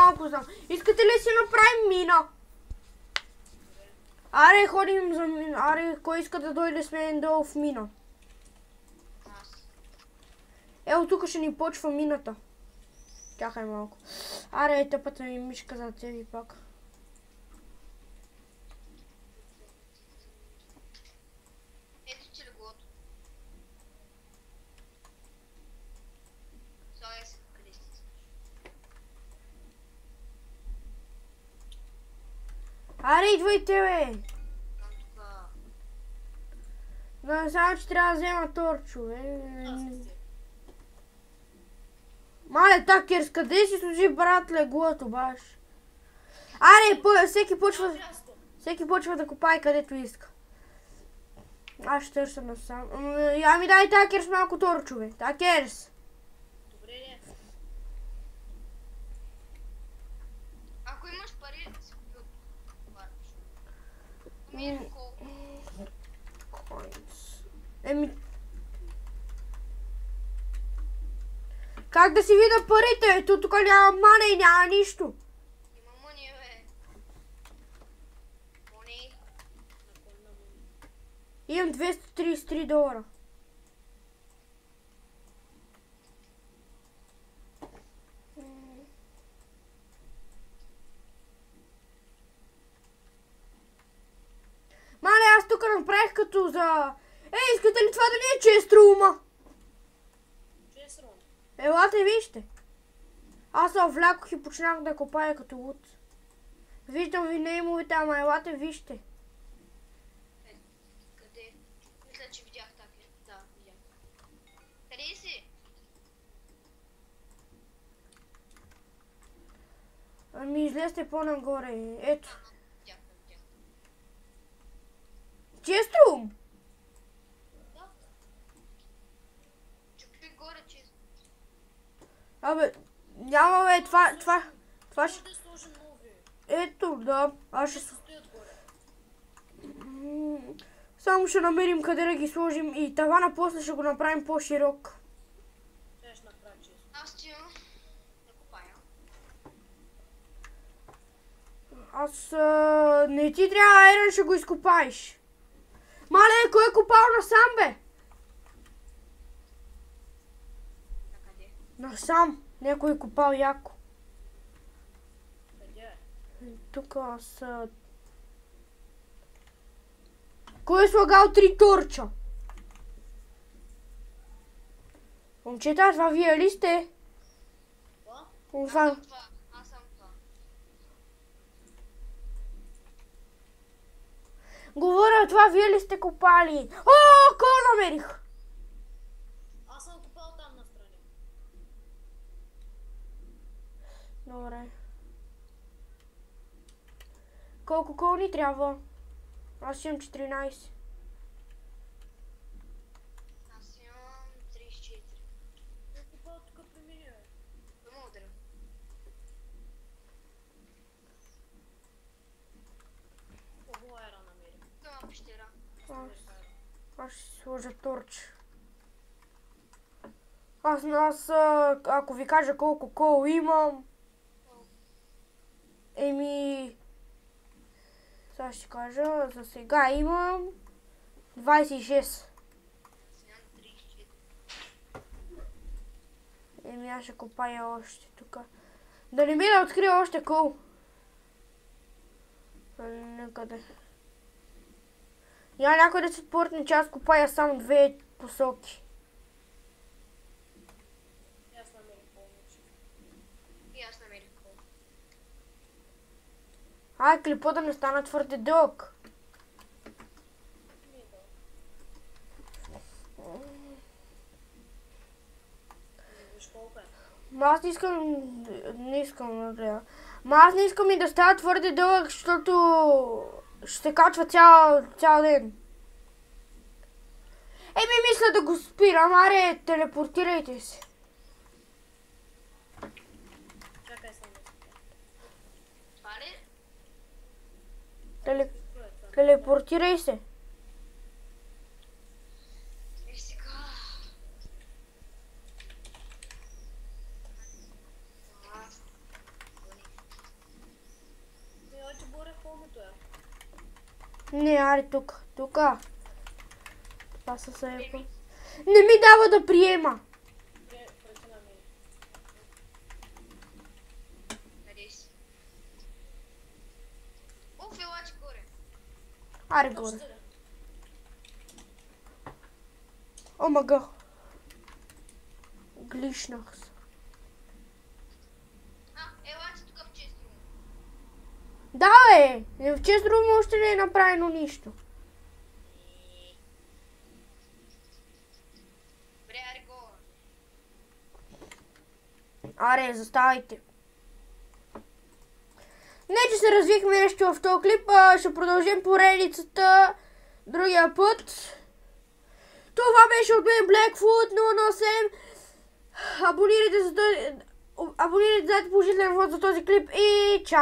малко знам. Искате ли си направим мина? Аре, ходим за мина. Аре, кой иска да дойде с мен долу в мина? Ето тук ще ни почва мината. Чакай малко. Аре, тъпата ми мишка за тебе пак. Ето че леглото. Слагай се къде си. Аре, идвайте, бе! Там тука. Да, само че трябва да взема торчо, бе. Аз не знам. Мале, такерс, къде си служи брат леглото, баш? Аре, всеки почва да копае където иска. Аз ще търся насам. Ами дай такерс малко торчове. Такерс. Добре, не. Ако имаш пари, си купи от варваш. Ами колко? Еми... Как да си видя парите? Ето тук няма мана и няма нищо. Има мъни, бе. Мъни. Имам $233. Мале, аз тук направих като за... искате ли това да не е чест рума? Чест рум. Елате, вижте. Аз се влякох и почнах да копая като луд. Виждам ви неймовете, ама елате, вижте. Къде? Мисля, че видях такива. Да, видях. Къде си? Ами излезте по-нагоре. Ето. Видях. Чест рум? Да. Чупи горе, че... Абе, няма бе, това ще... Да сложим нови. Ето, да. Аз ще... Стоят горе. Само ще намерим къде да ги сложим и тавана после ще го направим по-широк. Сега ще направя чест. Аз ти да копая. Аз... не ти трябва айрон, ще го изкопаеш. Мале, кой е копал насам, бе? На къде? Насам. Някой е копал яко. Къде е? Тук аз... Кой е слагал 3 торча? Момчета, това вие ли сте? Това? Аз съм това. Говоря, това вие ли сте копали? О, кой намерих? Аз съм купал там настрани. Добре. Колко кол ни трябва? Аз имам 14. Аз имам 34. Съм купал тук при мен, бе. Да му ударя. Хубава ера намерих. Това пещера. Аз ще си сложа торч. Ако ви кажа колко кол имам... Еми... Сега ще кажа, за сега имам 26. Аз имам 34. Еми аз ще копая още тук. Да не ми да открия още кол. Некъде. Я някой да се отпортне, че аз копая само 2 посоки. И аз намерих повече. И аз намерих кол. Ай, клипа да не стана твърде дълъг. Не е да. Не виж колко е. Аз не искам да гледа. Аз не искам и да става твърде дълъг, защото ще се качва цял ден. Еми, мисля да го спирам, аре, телепортирайте се. Чакай само да си. Това ли? Телепортирай се. И сега... Не, аре тук. Тука. Това са сейфа. Не ми дава да приема. Пръча на мен. Къде си? Оф, елаче горе. Аре горе. Точно, да. О, мага. Глишнах се. Елаче тук в чест рум. Да, в чест рум още не е направено нищо. Бре, аре го. Аре, заставайте. Не, че се развихме нещо в този клип, ще продължим поредицата другия път. Това беше от мен Blackfoot 007. Абонирайте за този... Абонирайте, дайте положителен вод за този клип и чао!